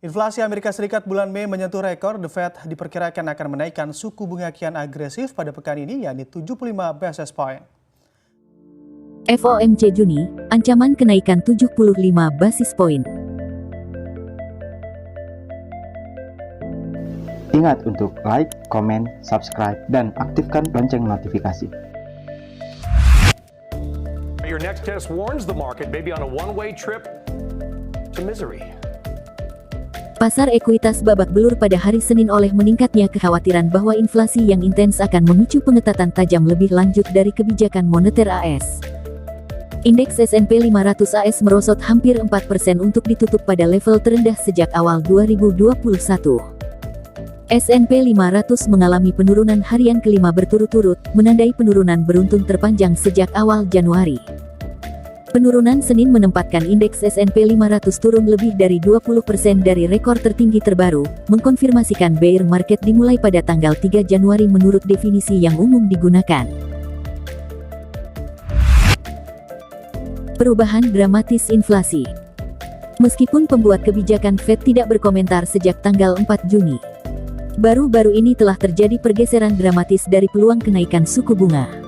Inflasi Amerika Serikat bulan Mei menyentuh rekor. The Fed diperkirakan akan menaikkan suku bunga kian agresif pada pekan ini, yakni 75 basis point. FOMC Juni, ancaman kenaikan 75 basis point. Ingat untuk like, komen, subscribe, dan aktifkan lonceng notifikasi. Your next test warns the market may be on a one-way trip to misery. Pasar ekuitas babak belur pada hari Senin oleh meningkatnya kekhawatiran bahwa inflasi yang intens akan memicu pengetatan tajam lebih lanjut dari kebijakan moneter AS. Indeks S&P 500 AS merosot hampir 4% untuk ditutup pada level terendah sejak awal 2021. S&P 500 mengalami penurunan harian kelima berturut-turut, menandai penurunan beruntun terpanjang sejak awal Januari. Penurunan Senin menempatkan indeks S&P 500 turun lebih dari 20% dari rekor tertinggi terbaru, mengkonfirmasikan bear market dimulai pada tanggal 3 Januari menurut definisi yang umum digunakan. Perubahan dramatis inflasi. Meskipun pembuat kebijakan Fed tidak berkomentar sejak tanggal 4 Juni, baru-baru ini telah terjadi pergeseran dramatis dari peluang kenaikan suku bunga.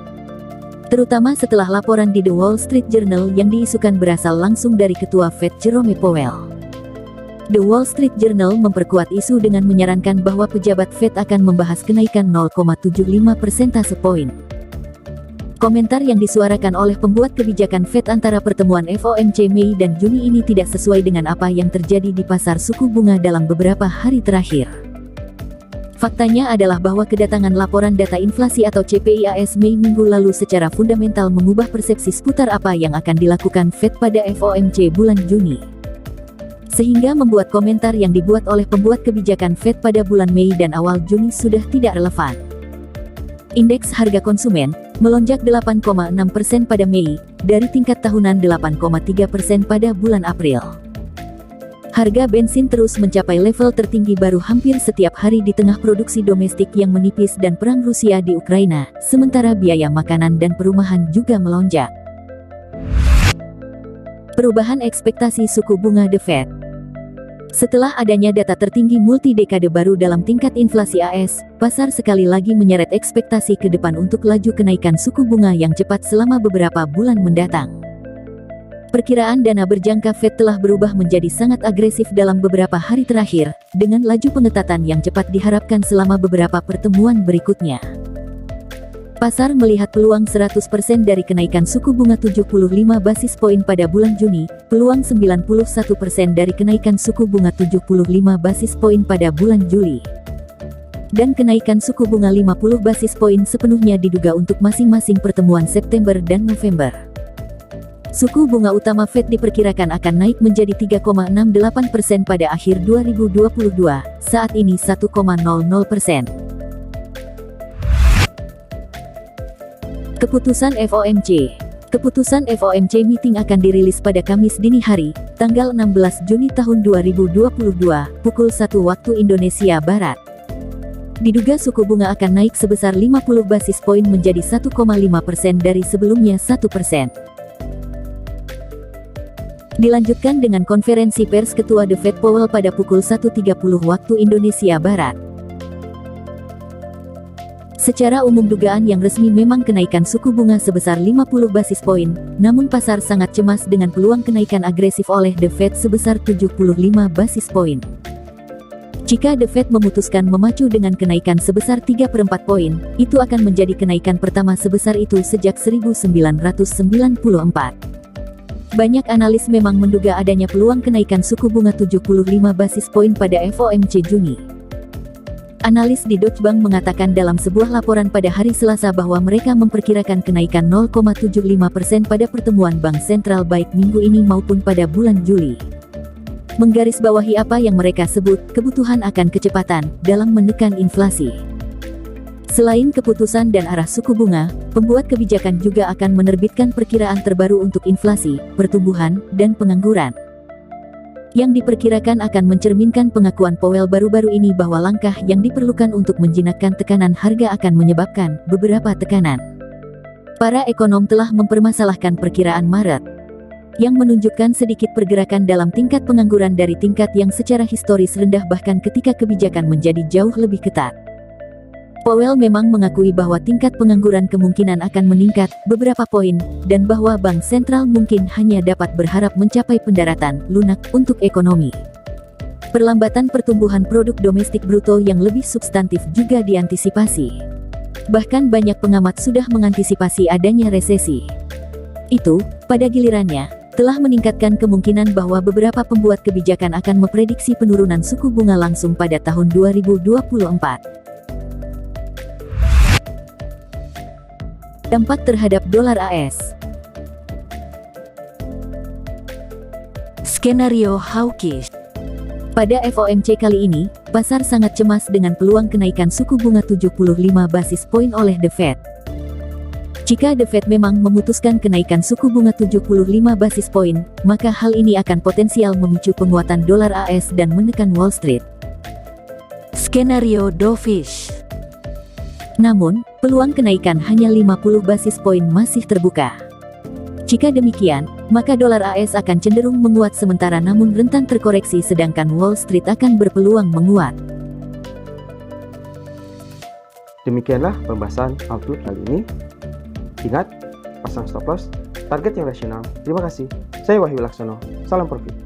Terutama setelah laporan di The Wall Street Journal yang diisukan berasal langsung dari Ketua Fed Jerome Powell. The Wall Street Journal memperkuat isu dengan menyarankan bahwa pejabat Fed akan membahas kenaikan 0,75 persentase poin. Komentar yang disuarakan oleh pembuat kebijakan Fed antara pertemuan FOMC Mei dan Juni ini tidak sesuai dengan apa yang terjadi di pasar suku bunga dalam beberapa hari terakhir. Faktanya adalah bahwa kedatangan laporan data inflasi atau CPI AS Mei minggu lalu secara fundamental mengubah persepsi seputar apa yang akan dilakukan Fed pada FOMC bulan Juni. Sehingga membuat komentar yang dibuat oleh pembuat kebijakan Fed pada bulan Mei dan awal Juni sudah tidak relevan. Indeks harga konsumen melonjak 8,6% pada Mei, dari tingkat tahunan 8,3% pada bulan April. Harga bensin terus mencapai level tertinggi baru hampir setiap hari di tengah produksi domestik yang menipis dan perang Rusia di Ukraina, sementara biaya makanan dan perumahan juga melonjak. Perubahan ekspektasi suku bunga The Fed. Setelah adanya data tertinggi multi-dekade baru dalam tingkat inflasi AS, pasar sekali lagi menyeret ekspektasi ke depan untuk laju kenaikan suku bunga yang cepat selama beberapa bulan mendatang. Perkiraan dana berjangka Fed telah berubah menjadi sangat agresif dalam beberapa hari terakhir, dengan laju pengetatan yang cepat diharapkan selama beberapa pertemuan berikutnya. Pasar melihat peluang 100% dari kenaikan suku bunga 75 basis poin pada bulan Juni, peluang 91% dari kenaikan suku bunga 75 basis poin pada bulan Juli. Dan kenaikan suku bunga 50 basis poin sepenuhnya diduga untuk masing-masing pertemuan September dan November. Suku bunga utama Fed diperkirakan akan naik menjadi 3,68% pada akhir 2022, saat ini 1,00%. Keputusan FOMC. Keputusan FOMC meeting akan dirilis pada Kamis dini hari, tanggal 16 Juni tahun 2022, pukul 1 waktu Indonesia Barat. Diduga suku bunga akan naik sebesar 50 basis poin menjadi 1,5% dari sebelumnya 1%. Dilanjutkan dengan konferensi pers Ketua The Fed Powell pada pukul 1.30 waktu Indonesia Barat. Secara umum dugaan yang resmi memang kenaikan suku bunga sebesar 50 basis poin, namun pasar sangat cemas dengan peluang kenaikan agresif oleh The Fed sebesar 75 basis poin. Jika The Fed memutuskan memacu dengan kenaikan sebesar 3/4 poin, itu akan menjadi kenaikan pertama sebesar itu sejak 1994. Banyak analis memang menduga adanya peluang kenaikan suku bunga 75 basis poin pada FOMC Juni. Analis di Deutsche Bank mengatakan dalam sebuah laporan pada hari Selasa bahwa mereka memperkirakan kenaikan 0,75% pada pertemuan Bank Sentral baik minggu ini maupun pada bulan Juli. Menggarisbawahi apa yang mereka sebut kebutuhan akan kecepatan dalam menekan inflasi. Selain keputusan dan arah suku bunga, pembuat kebijakan juga akan menerbitkan perkiraan terbaru untuk inflasi, pertumbuhan, dan pengangguran. Yang diperkirakan akan mencerminkan pengakuan Powell baru-baru ini bahwa langkah yang diperlukan untuk menjinakkan tekanan harga akan menyebabkan beberapa tekanan. Para ekonom telah mempermasalahkan perkiraan Maret. yang menunjukkan sedikit pergerakan dalam tingkat pengangguran dari tingkat yang secara historis rendah bahkan ketika kebijakan menjadi jauh lebih ketat. Powell memang mengakui bahwa tingkat pengangguran kemungkinan akan meningkat beberapa poin, dan bahwa bank sentral mungkin hanya dapat berharap mencapai pendaratan lunak untuk ekonomi. Perlambatan pertumbuhan produk domestik bruto yang lebih substantif juga diantisipasi. Bahkan banyak pengamat sudah mengantisipasi adanya resesi. Itu, pada gilirannya, telah meningkatkan kemungkinan bahwa beberapa pembuat kebijakan akan memprediksi penurunan suku bunga langsung pada tahun 2024. Dampak terhadap dolar AS. Skenario hawkish. Pada FOMC kali ini, pasar sangat cemas dengan peluang kenaikan suku bunga 75 basis poin oleh The Fed. Jika The Fed memang memutuskan kenaikan suku bunga 75 basis poin, maka hal ini akan potensial memicu penguatan dolar AS dan menekan Wall Street. Skenario dovish. Namun, peluang kenaikan hanya 50 basis poin masih terbuka. Jika demikian, maka dolar AS akan cenderung menguat sementara namun rentan terkoreksi sedangkan Wall Street akan berpeluang menguat. Demikianlah pembahasan Outlook kali ini. Ingat, pasang stop loss, target yang rasional. Terima kasih. Saya Wahyu Laksono. Salam profit.